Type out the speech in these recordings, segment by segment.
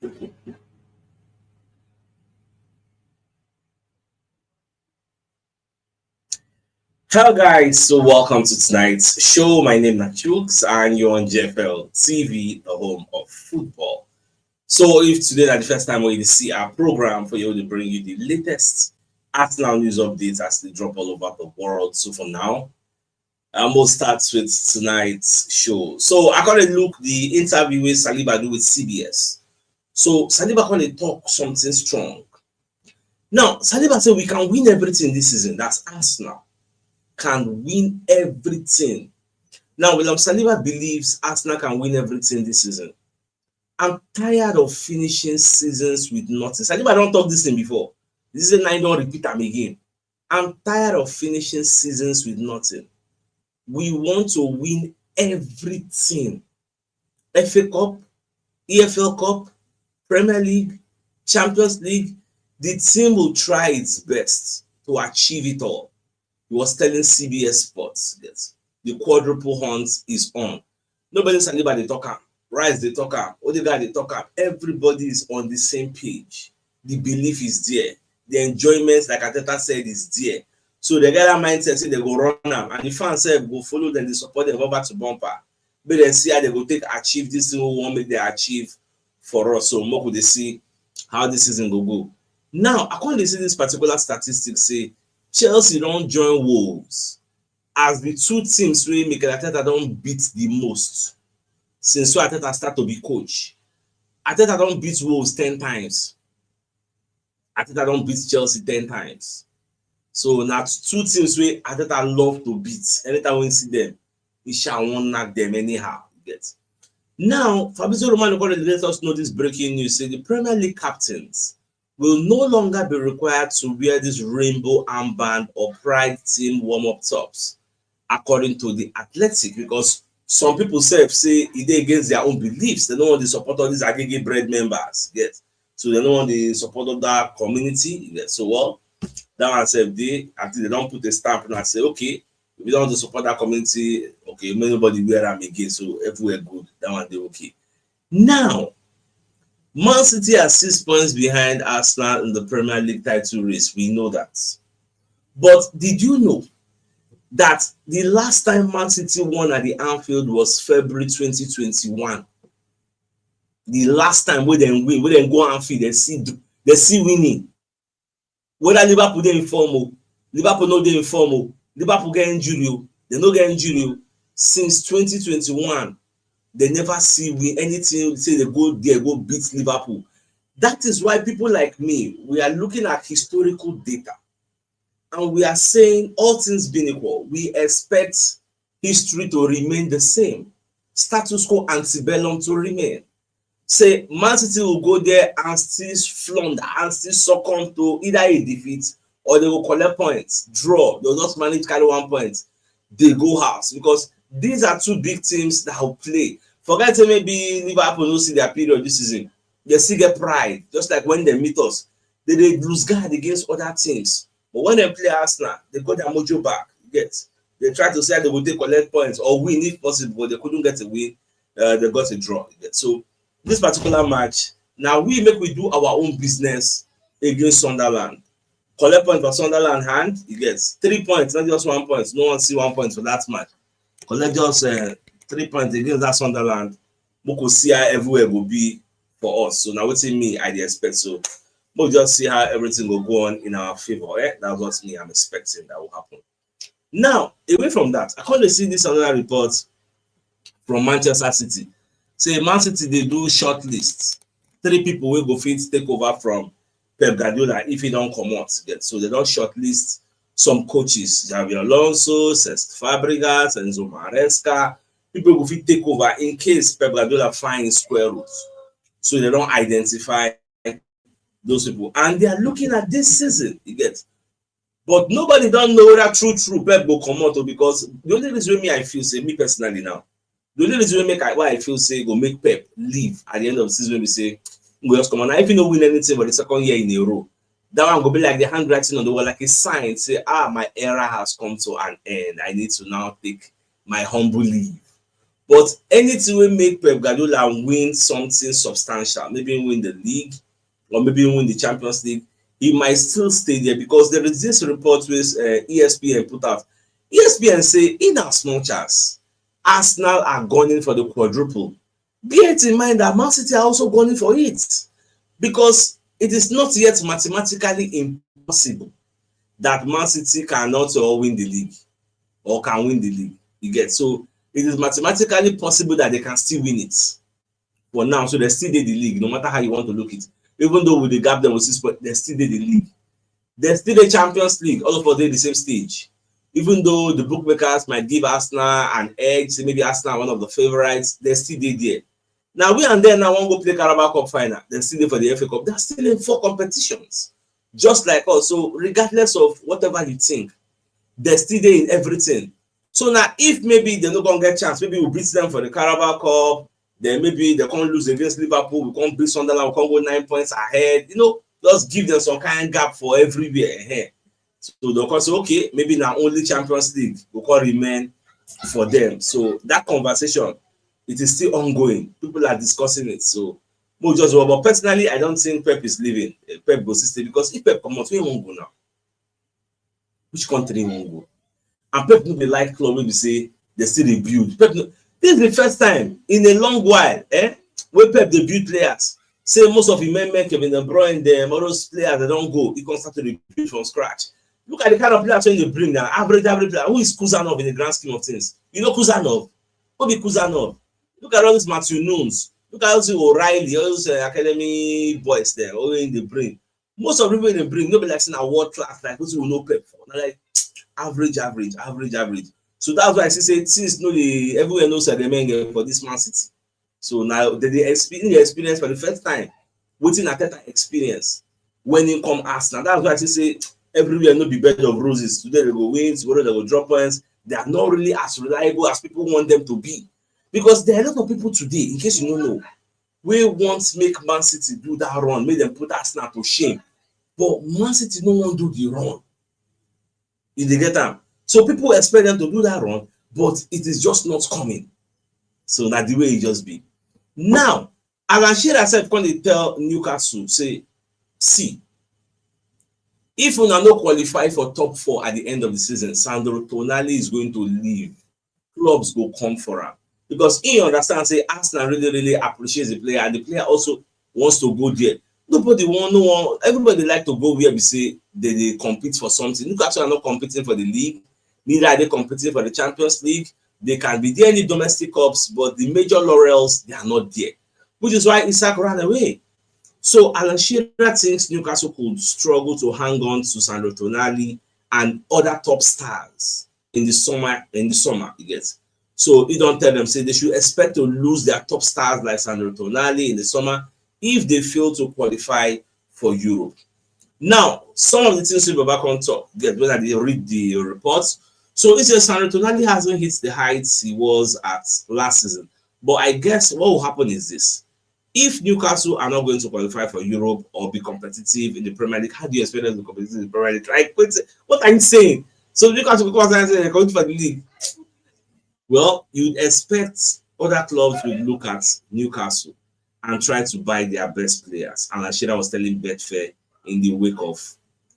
Hello guys, so welcome to tonight's show. My name is Chooks and you're on JFL TV, the home of football. So if today is the first time we see our program for you to bring you the latest Arsenal news updates as they drop all over the world. So for now, we'll start with tonight's show. So I got to look the interview with Saliba do with CBS. So Saliba going to talk something strong. Now Saliba said we can win everything this season. That's Arsenal. Can win everything. Now, William Saliba believes Arsenal can win everything this season. I'm tired of finishing seasons with nothing. Saliba don't talk this thing before. This is I don't repeat them again. I'm tired of finishing seasons with nothing. We want to win everything. FA Cup, EFL Cup, Premier League, Champions League. The team will try its best to achieve it all. He was telling CBS Sports, yes, the quadruple hunt is on. Nobody Saliba they talk up, Rice they talk up, Odegaard they talk up. Everybody is on the same page. The belief is there. The enjoyment, like Ateta said, is there. So they get that mindset, say they go run them, and the fans say go follow them, they support them over to bumper. But then see how they go achieve this thing we want make they achieve for us. So more could they see how this season go go. Now, according to see this particular statistic, say Chelsea don't join Wolves as the two teams wey Mikel Arteta don't beat the most since Arteta start to be coach. Arteta don't beat Wolves 10 times. Arteta don't beat Chelsea 10 times. So now two teams wey Arteta love to beat. Anytime we see them, he shall won't knock them anyhow. Get. Now, Fabrizio Romano let us know this breaking news. Say the Premier League captains will no longer be required to wear this rainbow armband or pride team warm-up tops, according to the Athletic, because some people say they against their own beliefs. They don't want to support all these Agege bread members. Yes. So they don't want the support of that community. Yes. So well, that one said until they don't put a stamp and say, okay, if we don't want to support that community, okay, nobody wear them again. So everywhere good. That one they okay. Now, Man City are 6 points behind Arsenal in the Premier League title race. We know that. But did you know that the last time Man City won at the Anfield was February 2021? The last time we then win, we then go Anfield, they see winning. Whether Liverpool they inform, Liverpool no they inform, Liverpool get injury, they no get injury. Since 2021. They never see win anything, say they go there, go beat Liverpool. That is why people like me, we are looking at historical data and we are saying all things being equal, we expect history to remain the same. Status quo antebellum to remain. Say Man City will go there and still flounder and still succumb to either a defeat or they will collect points, draw, they'll just manage carry 1 point, they go house because these are two big teams that will play. Forget maybe Liverpool don't see their period this season. They still get pride, just like when they meet us. They lose guard against other teams. But when they play Arsenal, they got their mojo back. They try to say they will take collect points or win if possible, but they couldn't get a win. They got a draw. So this particular match, now we do our own business against Sunderland. Collect points for Sunderland hand, he gets 3 points, not just 1 point. No one see 1 point for that match. Collect just 3 points against that Sunderland. We could see how everywhere will be for us. So now what's in me, I expect. So we'll just see how everything will go on in our favor. That's what me I'm expecting that will happen. Now, away from that, I can't see this another report from Manchester City. Say Man City they do short lists. 3 people will go fit take over from Pep Guardiola if he don't come out. So they don't shortlist some coaches, Javier Alonso, Cesc Fabregas, Enzo Maresca. People will take over in case Pep Guardiola finds square roots. So they don't identify those people. And they are looking at this season, you get. But nobody don't know that true Pep will come out because the only reason I feel, say, me personally now, the only reason why I feel say go make Pep leave at the end of the season when we say, we just come on. If you don't win anything for the second year in a row, that one will be like the handwriting on the wall, like a sign, say, my era has come to an end. I need to now take my humble leave. But anything will make Pep Guardiola win something substantial, maybe win the league or maybe win the Champions League, he might still stay there, because there is this report which ESPN put out. ESPN say in as much as Arsenal are gunning for the quadruple, bear it in mind that Man City are also gunning for it, because it is not yet mathematically impossible that Man City cannot win the league or can win the league. You get? So it is mathematically possible that they can still win it for now. So they still did the league, no matter how you want to look it. Even though with the gap them with 6 points, they still did the league. They still the Champions League. All of us did the same stage. Even though the bookmakers might give Arsenal an edge, maybe Arsenal one of the favorites, they still did there. Now we and then now want to go play Carabao Cup final. They're still there for the FA Cup. They're still in 4 competitions, just like us. So regardless of whatever you think, they're still there in everything. So now if maybe they're not gonna get chance, maybe we'll beat them for the Carabao Cup, then maybe they can't lose against Liverpool, we can't beat Sunderland, we can't go 9 points ahead. Just give them some kind of gap for everywhere ahead. So they'll come say, okay, maybe now only Champions League will call remain for them. So that conversation, it is still ongoing. People are discussing it. So but personally, I don't think Pep is leaving. Pep goes stay, because if Pep come out, where won't go now? Which country won't go? And Pep no dey like club wey be say they still dey build. Pep no, this is the first time in a long while wey Pep dey build players. Say most of the men, Kevin De Bruyne, them, all those players that don't go, he can start to build from scratch. Look at the kind of players when they bring now. Average player. Who is Kuzanov in the grand scheme of things? You know Kuzanov? Who be Kuzanov? Look at all these Matthew Nunes. Look at all those O'Reilly, all those academy boys there, all in the bring. Most of the people they bring, nobody like saying a world class, like those who know Pep for. They're like average. So that's why I say since everywhere knows that they for this Man City. So now they experience for the first time, waiting at that experience when you come Arsenal. That's why I say everywhere no be bed of roses. Today they go win, tomorrow they go drop points. They are not really as reliable as people want them to be, because there are a lot of people today, in case you don't know, we want make Man City do that run, make them put Arsenal to shame. But Man City no want do the run. If they get them, so people expect them to do that run, but it is just not coming. So that's the way it just be. Now, Alan Shearer said, when they tell Newcastle, say, see, if we are not qualify for top 4 at the end of the season, Sandro Tonali is going to leave. Clubs go come for him, because he understands, say, Arsenal really appreciates the player, and the player also wants to go there. Nobody want, no one, everybody like to go where we say they compete for something. Newcastle are not competing for the league, neither are they competing for the Champions League. They can be there in the domestic cups, but the major laurels, they are not there, which is why Isak ran away. So Alan Shearer thinks Newcastle could struggle to hang on to Sandro Tonali and other top stars in the summer. You get. So he don't tell them, say they should expect to lose their top stars like Sandro Tonali in the summer if they fail to qualify for Europe. Now, some of the things we go back on top, when they read the reports. So it says Sandro Tonali hasn't hit the heights he was at last season. But I guess what will happen is this. If Newcastle are not going to qualify for Europe or be competitive in the Premier League, how do you expect them to be competitive in the Premier League? Like, what are you saying? So Newcastle will come and say they're going for the league. Well, you'd expect other clubs will look at Newcastle and try to buy their best players. And like Shearer was telling Betfair in the wake of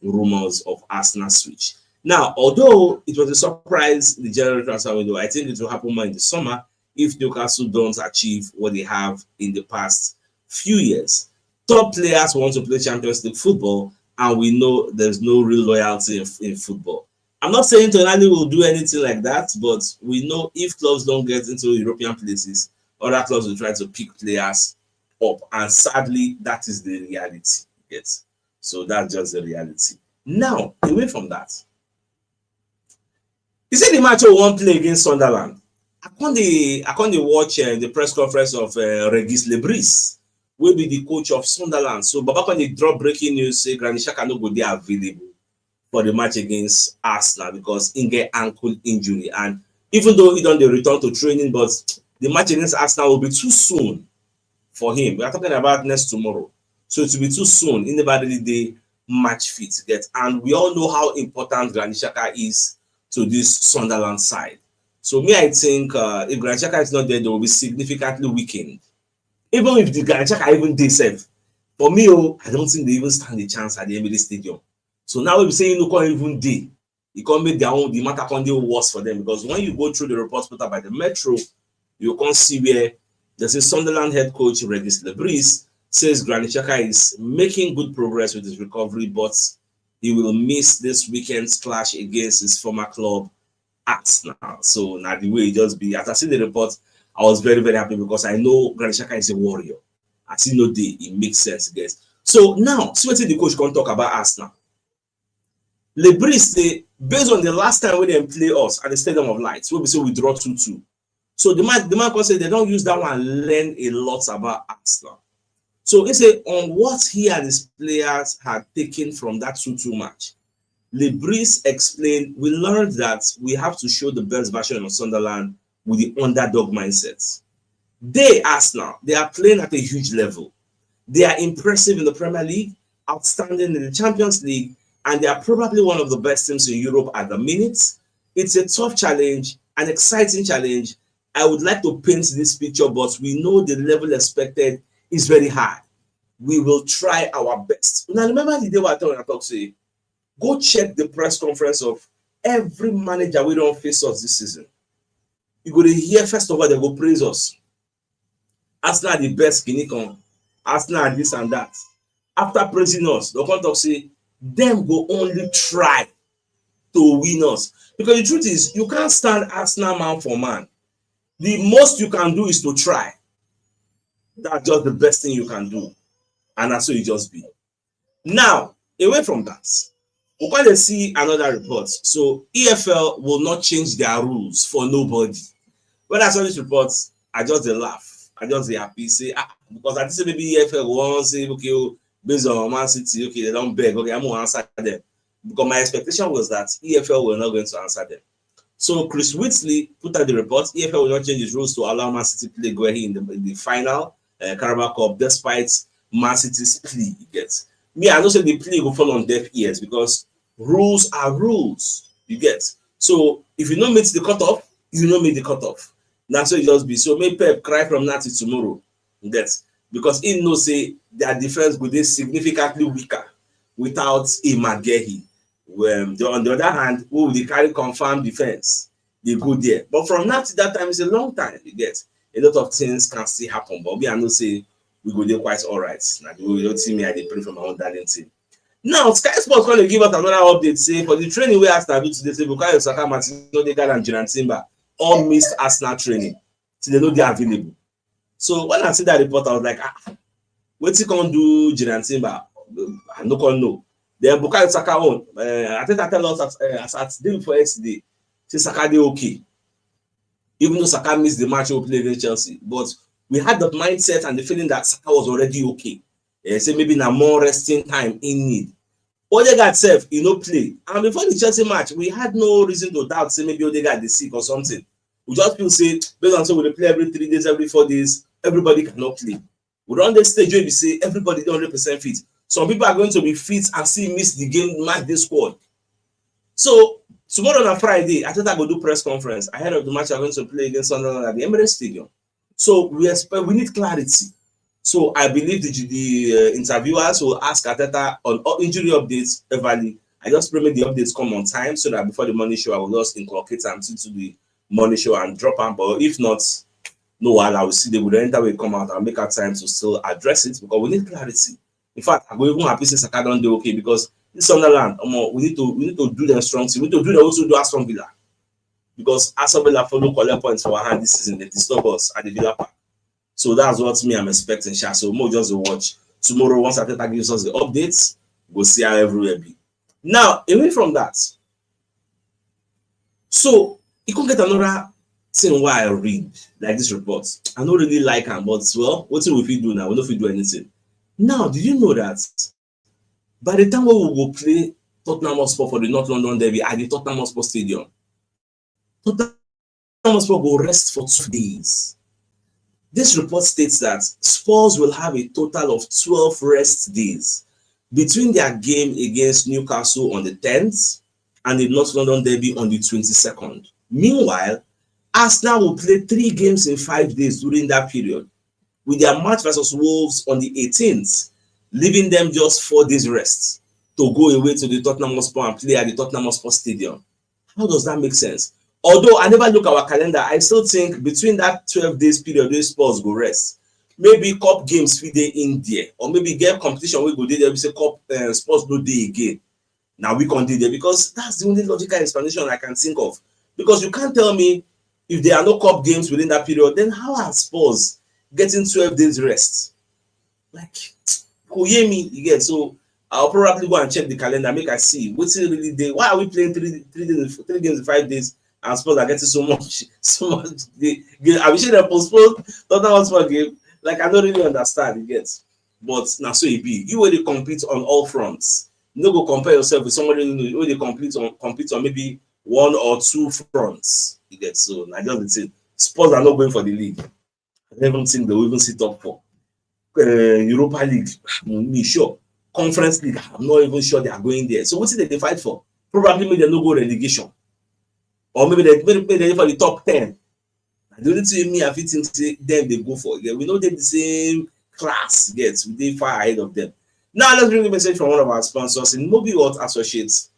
rumors of Arsenal switch. Now, although it was a surprise in the January transfer window, I think it will happen more in the summer if Newcastle don't achieve what they have in the past few years. Top players want to play Champions League football, and we know there's no real loyalty in football. I'm not saying Tonali will do anything like that, but we know if clubs don't get into European places, other clubs will try to pick players up, and sadly, that is the reality. Yes, so that's just the reality. Now, away from that, you see the match we won play against Sunderland. I can't watch the press conference of Regis Lebris, will be the coach of Sunderland. So Baba when they drop breaking news, say Granit Xhaka no go be available for the match against Arsenal because he get ankle injury. And even though he don't return to training, but the match against Arsenal will be too soon for him. We are talking about next tomorrow. So it will be too soon. He never really dey match fit yet. And we all know how important Granit Xhaka is to this Sunderland side. So me, I think if Granit Xhaka is not there, they will be significantly weakened. Even if the Granit Xhaka even dey safe, for me, I don't think they even stand a chance at the Emirates Stadium. So now we be saying no can't even dey, it can make their own the matter can dey worse for them, because when you go through the reports put out by the Metro, you can see where there's a Sunderland head coach Regis Lebris says Granit Xhaka is making good progress with his recovery, but he will miss this weekend's clash against his former club Arsenal. So now the way it just be, as I see the report, I was very, very happy because I know Granit Xhaka is a warrior. I see no day it makes sense, guys. So now, see what the coach can talk about Arsenal. Lebris say, based on the last time when they play us at the Stadium of Lights, we say we draw 2-2. So the man can say they don't use that one and learn a lot about Arsenal. So he said on what he and his players had taken from that 2-2 match, Lebris explained, we learned that we have to show the best version of Sunderland with the underdog mindset. They, Arsenal, they are playing at a huge level. They are impressive in the Premier League, outstanding in the Champions League, and they are probably one of the best teams in Europe at the minute. It's a tough challenge, an exciting challenge. I would like to paint this picture, but we know the level expected is very high. We will try our best. Now, remember the day when I talk say, go check the press conference of every manager we don't face us this season. You go to hear, first of all, they go praise us. Arsenal the best Kinikon. Arsenal this and that. After praising us, they'll come talk say, them go only try to win us. Because the truth is, you can't stand Arsenal man for man. The most you can do is to try. That's just the best thing you can do. And that's what it just be. Now, away from that, we're going to see another report. So EFL will not change their rules for nobody. When I saw this report, I just laugh. I just happy. Say, because I think maybe EFL won't say, okay, based on Man City, okay, they don't beg. Okay, I'm going to answer them. Because my expectation was that EFL were not going to answer them. So Chris Whitley put out the report. EFL will not change its rules to allow Man City play Guehi in the final Carabao Cup, despite Man City's plea. You get me? I know say the plea will fall on deaf ears because rules are rules. You get so if you don't meet the cutoff, you don't meet the cutoff. That's what it just be. So make Pep cry from now to tomorrow. You get because he knows say their defense would be significantly weaker without a McGahey. On the other hand, who will carry confirmed defense? They go there. But from now to that time, it's a long time. You get a lot of things can still happen. But we are not say we go there quite all right. Now we don't see me. I pray for my own darling team. Now Sky Sports going to give us another update. Say for the training we asked to do today, say Bukayo Saka, Martin Odegaard, and Jiran Timber all missed Arsenal training. So they know they are available. So when I see that report, I was like, what's he gonna do, Jiran Timber? I no can know. Then Bukayo Saka on. I think I tell us at the day before yesterday, say Saka dey okay. Even though Saka missed the match we played against Chelsea, but we had the mindset and the feeling that Saka was already okay. Say maybe now more resting time in need. Odegaard self, play. And before the Chelsea match, we had no reason to doubt say maybe Odegaard is sick or something. We just feel say based on say we play every 3 days, every 4 days, everybody cannot play. We're on the stage where we say everybody 100% fit. Some people are going to be fit and still miss the game match this squad. So tomorrow on Friday, I thought I go do press conference ahead of the match I'm going to play against Sunderland at the Emirates Stadium. So we need clarity. So I believe the interviewers will ask Ateta on injury updates everly. I just pray the updates come on time so that before the morning show, I will just inculcate them into the morning show and drop them. But if not, no while I will see they will enter will come out and make our time to still address it because we need clarity. In fact, I go even happy say Saka don't do okay because this Sunderland, we need to do them strong. We need to do them also do Aston Villa because Aston Villa follow collect points for our hand this season. They disturb us at the Villa Park. So that's what me I'm expecting. So more just to watch tomorrow once Ateta gives us the updates. We'll see how everywhere be. Now away from that, so you can get another thing why I read like this report. I don't really like them, but well, what will we do now? We don't do anything. Now, did you know that by the time we will play Tottenham Hotspur for the North London Derby at the Tottenham Hotspur Stadium, Tottenham Hotspur will rest for 2 days. This report states that Spurs will have a total of 12 rest days between their game against Newcastle on the 10th and the North London Derby on the 22nd. Meanwhile, Arsenal will play 3 games in 5 days during that period, with their match versus Wolves on the 18th, leaving them just 4 days rest to go away to the Tottenham Hotspur and play at the Tottenham Hotspur Stadium. How does that make sense? Although I never look at our calendar, I still think between that 12 days period wey Spurs go rest, maybe cup games fit dey in there, or maybe get competition wey go dey there, we say cup Spurs no dey again. Now we can do there, because that's the only logical explanation I can think of. Because you can't tell me if there are no cup games within that period, then how are Spurs getting 12 days rest? Like, who hear me? You get? So I'll probably go and check the calendar, make I see what's it really day. Why are we playing three games in 5 days, and Spurs are getting so much? I wish they postponed Tottenham Hotspur game. Like, I don't really understand. You get? But now so it be. You will compete on all fronts. You no go compare yourself with somebody who they compete on maybe 1 or 2 fronts. You get? So I just say Spurs are not going for the league. I don't even think they will even sit up for Europa League. I'm sure. Conference League, I'm not even sure they are going there. So what's it they fight for? Probably maybe they no go relegation, or maybe they for the top 10. The only thing me I think them they go for. We know they're the same class. Yes, we far ahead of them. Now let's bring a message from one of our sponsors in Mobile World Associates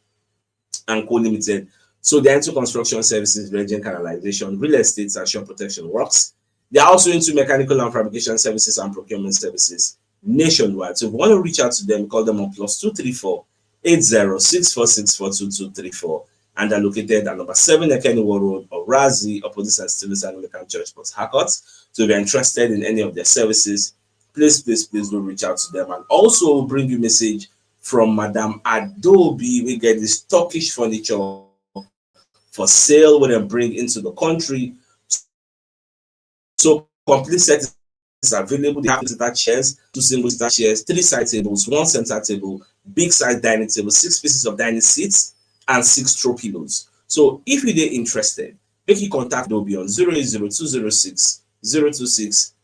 and Co Limited. So they're into construction services, dredging, canalization, real estate, and shore protection works. They are also into mechanical and fabrication services and procurement services nationwide. So if you want to reach out to them, call them on +234 8064642234, and they're located at number 7 Ekeniwo Road, Orazi, opposite St. Stephen's Anglican Church, Port Harcourt. So if you're interested in any of their services, please do reach out to them. And also we'll bring you a message from Madam Adobe. We get this Turkish furniture for sale when they bring into the country. So complete set is available. They have seater chairs, 2 single seater chairs, 3 side tables, 1 center table, big size dining table, 6 pieces of dining seats, and 6 throw pillows. So if you're interested, make you contact Adobe on 080 026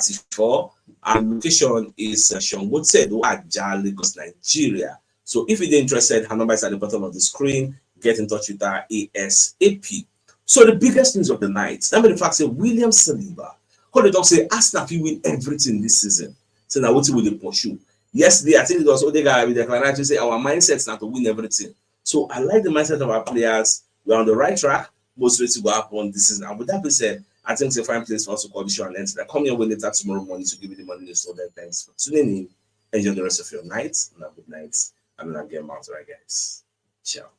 34, and location is Shongotedo at Lagos, Nigeria. So if you're interested, her number is at the bottom of the screen. Get in touch with her ASAP. So the biggest news of the night, let me the fact say William Saliba, how the talk say Arsenal will win everything this season. So now what will they pursue? Yesterday, I think it was Odegaard with the client to say our mindset is not to win everything. So I like the mindset of our players. We're on the right track. Most ready to go up on this season. And with that being said, I think it's a fine place for us to call the show and end. Come here with later tomorrow morning to give you the money. So then thanks for tuning in. Enjoy the rest of your night and a good night. I'm gonna get out right, guys. Ciao.